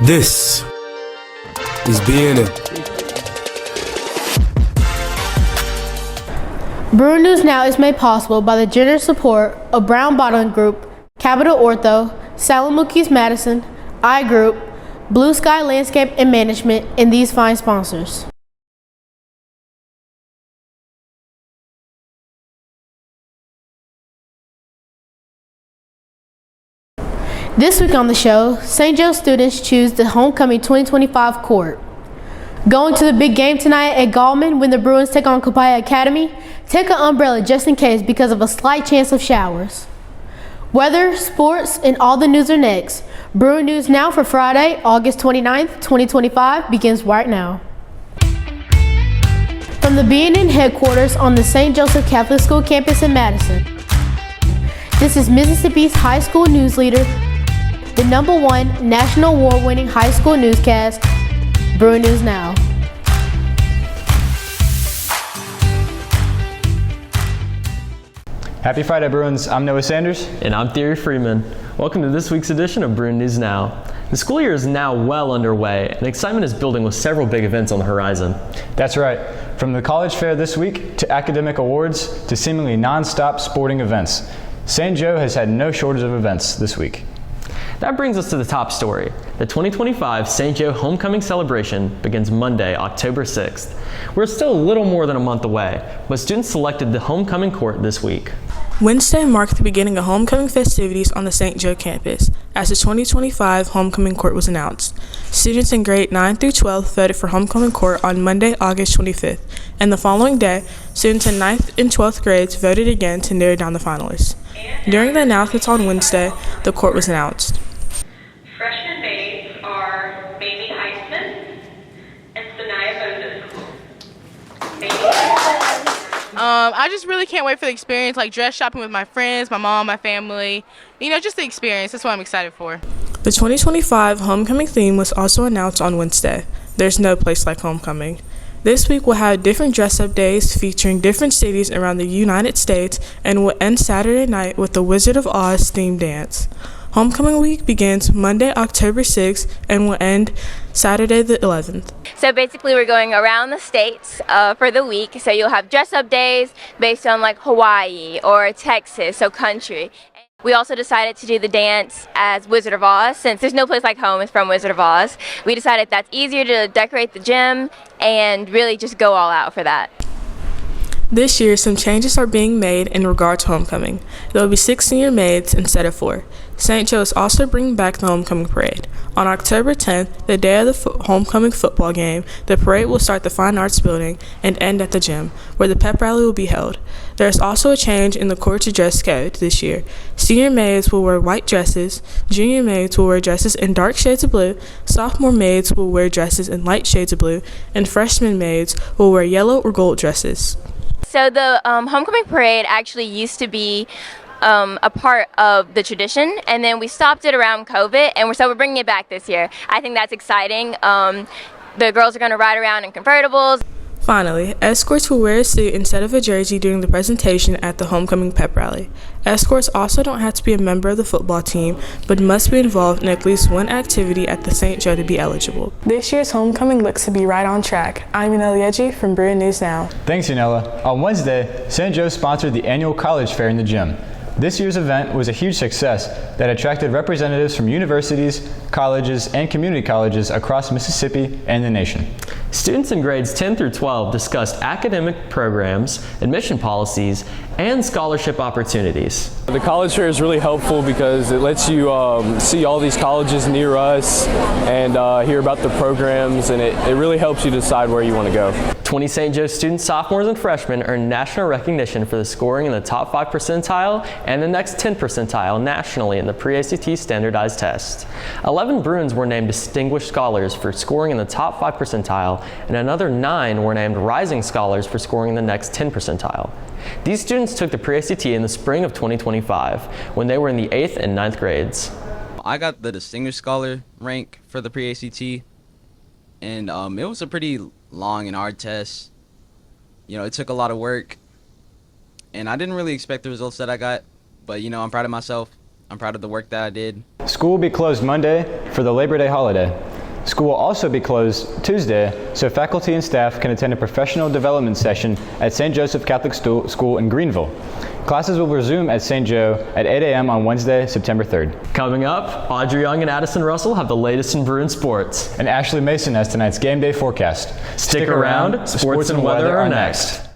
This is BNN. Bruin News Now is made possible by the generous support of Brown Bottling Group, Capital Ortho, Salamukis Madison, I Group, Blue Sky Landscape and Management, and these fine sponsors. This week on the show, St. Joe students choose the homecoming 2025 court. Going to the big game tonight at Gallman when the Bruins take on Copiah Academy? Take an umbrella just in case because of a slight chance of showers. Weather, sports, and all the news are next. Bruin News Now for Friday, August 29th, 2025 begins right now. From the BNN headquarters on the St. Joseph Catholic School campus in Madison, this is Mississippi's high school news leader, the #1 national award-winning high school newscast, Bruin News Now. Happy Friday, Bruins. I'm Noah Sanders. And I'm Thierry Freeman. Welcome to this week's edition of Bruin News Now. The school year is now well underway, and excitement is building with several big events on the horizon. That's right. From the college fair this week to academic awards to seemingly non-stop sporting events, St. Joe has had no shortage of events this week. That brings us to the top story. The 2025 St. Joe Homecoming Celebration begins Monday, October 6th. We're still a little more than a month away, but students selected the homecoming court this week. Wednesday marked the beginning of homecoming festivities on the St. Joe campus, as the 2025 homecoming court was announced. Students in grade 9 through 12 voted for homecoming court on Monday, August 25th, and the following day, students in 9th and 12th grades voted again to narrow down the finalists. During the announcements on Wednesday, the court was announced. Freshman maids are Mamie Heisman and Sanaya Moses. I just really can't wait for the experience, like dress shopping with my friends, my mom, my family. Just the experience. That's what I'm excited for. The 2025 homecoming theme was also announced on Wednesday. There's no place like homecoming. This week we'll have different dress-up days featuring different cities around the United States and will end Saturday night with the Wizard of Oz themed dance. Homecoming week begins Monday, October 6th and will end Saturday the 11th. So basically we're going around the states for the week. So you'll have dress-up days based on like Hawaii or Texas, so country. We also decided to do the dance as Wizard of Oz. Since there's no place like home, it's from Wizard of Oz. We decided that's easier to decorate the gym and really just go all out for that. This year, some changes are being made in regard to homecoming. There will be 6 senior maids instead of 4. St. Joe is also bringing back the homecoming parade. On October 10th, the day of the homecoming football game, the parade will start at the Fine Arts Building and end at the gym, where the pep rally will be held. There is also a change in the court's dress code this year. Senior maids will wear white dresses, junior maids will wear dresses in dark shades of blue, sophomore maids will wear dresses in light shades of blue, and freshman maids will wear yellow or gold dresses. So the homecoming parade actually used to be a part of the tradition, and then we stopped it around COVID, and we're bringing it back this year. I think that's exciting. The girls are going to ride around in convertibles. Finally, escorts will wear a suit instead of a jersey during the presentation at the homecoming pep rally. Escorts also don't have to be a member of the football team, but must be involved in at least one activity at the St. Joe to be eligible. This year's homecoming looks to be right on track. I'm Yanela Yeji from Bruin News Now. Thanks, Yanela. On Wednesday, St. Joe sponsored the annual college fair in the gym. This year's event was a huge success that attracted representatives from universities, colleges, and community colleges across Mississippi and the nation. Students in grades 10 through 12 discussed academic programs, admission policies, and scholarship opportunities. The college fair is really helpful because it lets you see all these colleges near us and hear about the programs, and it really helps you decide where you want to go. 20 St. Joe students, sophomores, and freshmen earned national recognition for the scoring in the top 5 percentile and the next 10 percentile nationally in the pre-ACT standardized test. 11 Bruins were named Distinguished Scholars for scoring in the top 5 percentile, and another 9 were named Rising Scholars for scoring in the next 10 percentile. These students took the pre-ACT in the spring of 2025 when they were in the 8th and 9th grades. I got the Distinguished Scholar rank for the pre-ACT, and it was a pretty long and hard test. It took a lot of work, and I didn't really expect the results that I got, but I'm proud of myself. I'm proud of the work that I did. School will be closed Monday for the Labor Day holiday. School will also be closed Tuesday so faculty and staff can attend a professional development session at St. Joseph Catholic School in Greenville. Classes will resume at St. Joe at 8 a.m. on Wednesday, September 3rd. Coming up, Audrey Young and Addison Russell have the latest in Bruin sports. And Ashley Mason has tonight's game day forecast. Stick around, sports and weather are next.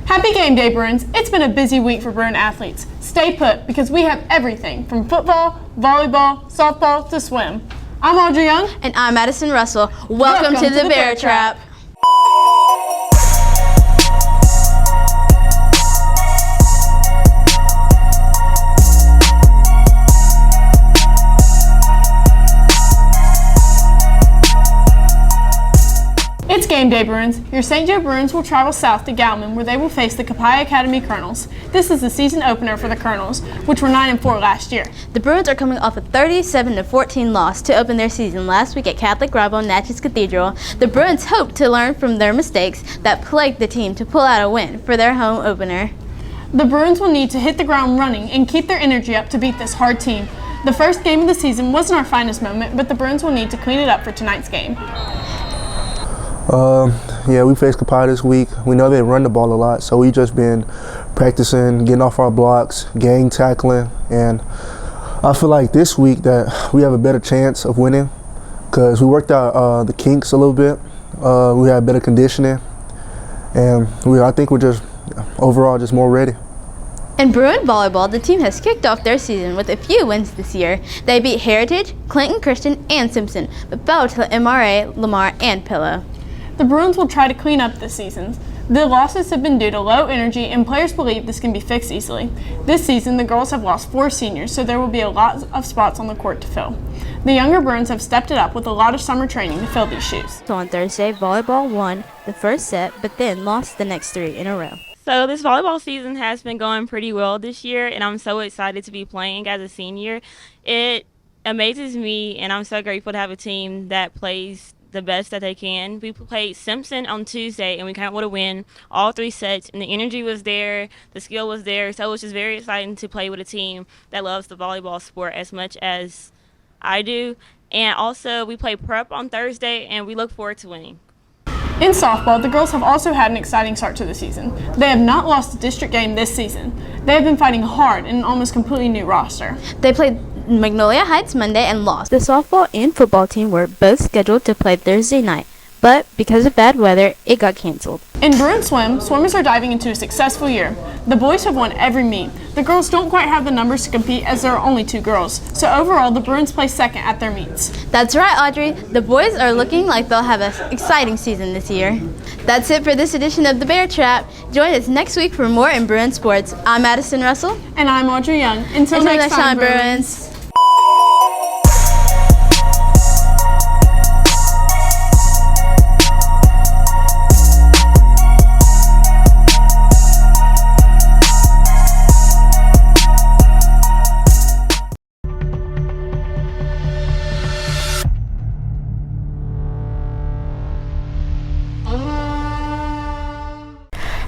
Happy game day, Bruins. It's been a busy week for Bruin athletes. Stay put because we have everything from football, volleyball, softball to swim. I'm Audrey Young. And I'm Addison Russell. Welcome to the Bear Trap. It's game day, Bruins. Your St. Joe Bruins will travel south to Gallman, where they will face the Copiah Academy Colonels. This is the season opener for the Colonels, which were 9-4 last year. The Bruins are coming off a 37-14 loss to open their season last week at Catholic rival Natchez Cathedral. The Bruins hope to learn from their mistakes that plagued the team to pull out a win for their home opener. The Bruins will need to hit the ground running and keep their energy up to beat this hard team. The first game of the season wasn't our finest moment, but the Bruins will need to clean it up for tonight's game. Yeah, we faced Copiah this week. We know they run the ball a lot, so we just been practicing, getting off our blocks, gang tackling, and I feel like this week that we have a better chance of winning because we worked out the kinks a little bit. We had better conditioning, and I think we're just overall just more ready. In Bruin volleyball, the team has kicked off their season with a few wins this year. They beat Heritage, Clinton Christian, and Simpson, but fell to MRA, Lamar, and Pillow. The Bruins will try to clean up this season. The losses have been due to low energy, and players believe this can be fixed easily. This season, the girls have lost 4 seniors, so there will be a lot of spots on the court to fill. The younger Bruins have stepped it up with a lot of summer training to fill these shoes. So on Thursday, volleyball won the first set, but then lost the next 3 in a row. So this volleyball season has been going pretty well this year, and I'm so excited to be playing as a senior. It amazes me, and I'm so grateful to have a team that plays the best that they can. We played Simpson on Tuesday, and we kind of would have win all 3 sets, and the energy was there, the skill was there, so it was just very exciting to play with a team that loves the volleyball sport as much as I do. And also, we played prep on Thursday, and we look forward to winning. In softball, the girls have also had an exciting start to the season. They have not lost a district game this season. They have been fighting hard in an almost completely new roster. They played Magnolia Heights Monday and lost. The softball and football team were both scheduled to play Thursday night, but because of bad weather, it got canceled. In Bruin swim, swimmers are diving into a successful year. The boys have won every meet. The girls don't quite have the numbers to compete as there are only 2 girls, so overall the Bruins place second at their meets. That's right, Audrey. The boys are looking like they'll have an exciting season this year. That's it for this edition of The Bear Trap. Join us next week for more in Bruin sports. I'm Addison Russell. And I'm Audrey Young. Until next time, Bruins.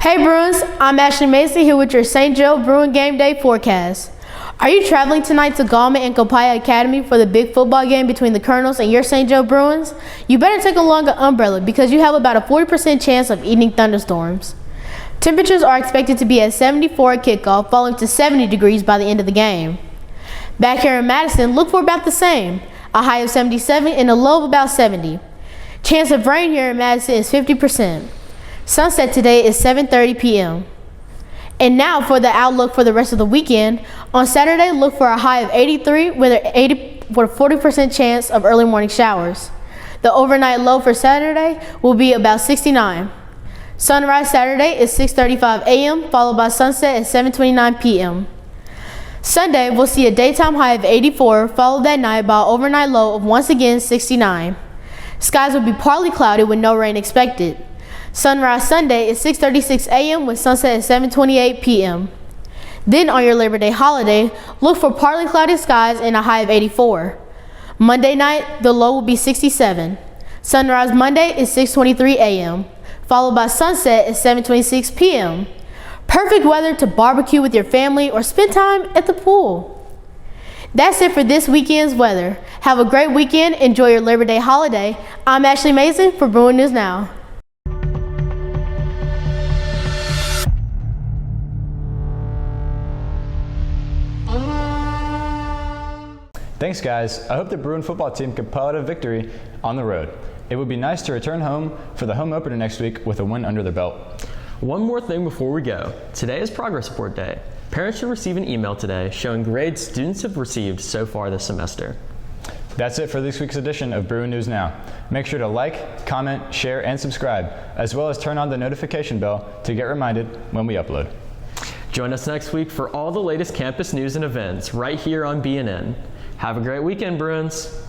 Hey Bruins, I'm Ashley Mason here with your St. Joe Bruin game day forecast. Are you traveling tonight to Gallman and Copiah Academy for the big football game between the Colonels and your St. Joe Bruins? You better take along an umbrella because you have about a 40% chance of eating thunderstorms. Temperatures are expected to be at 74 at kickoff, falling to 70 degrees by the end of the game. Back here in Madison, look for about the same, a high of 77 and a low of about 70. Chance of rain here in Madison is 50%. Sunset today is 7:30 p.m. And now for the outlook for the rest of the weekend. On Saturday, look for a high of 83 with a 40% chance of early morning showers. The overnight low for Saturday will be about 69. Sunrise Saturday is 6:35 a.m. followed by sunset at 7:29 p.m. Sunday, we'll see a daytime high of 84 followed that night by an overnight low of once again 69. Skies will be partly cloudy with no rain expected. Sunrise Sunday is 6:36 a.m. with sunset at 7:28 p.m. Then on your Labor Day holiday, look for partly cloudy skies and a high of 84. Monday night, the low will be 67. Sunrise Monday is 6:23 a.m. followed by sunset at 7:26 p.m. Perfect weather to barbecue with your family or spend time at the pool. That's it for this weekend's weather. Have a great weekend. Enjoy your Labor Day holiday. I'm Ashley Mason for Bruin News Now. Thanks, guys. I hope the Bruin football team can pull out a victory on the road. It would be nice to return home for the home opener next week with a win under their belt. One more thing before we go. Today is Progress Report Day. Parents should receive an email today showing grades students have received so far this semester. That's it for this week's edition of Bruin News Now. Make sure to like, comment, share, and subscribe, as well as turn on the notification bell to get reminded when we upload. Join us next week for all the latest campus news and events right here on BNN. Have a great weekend, Bruins.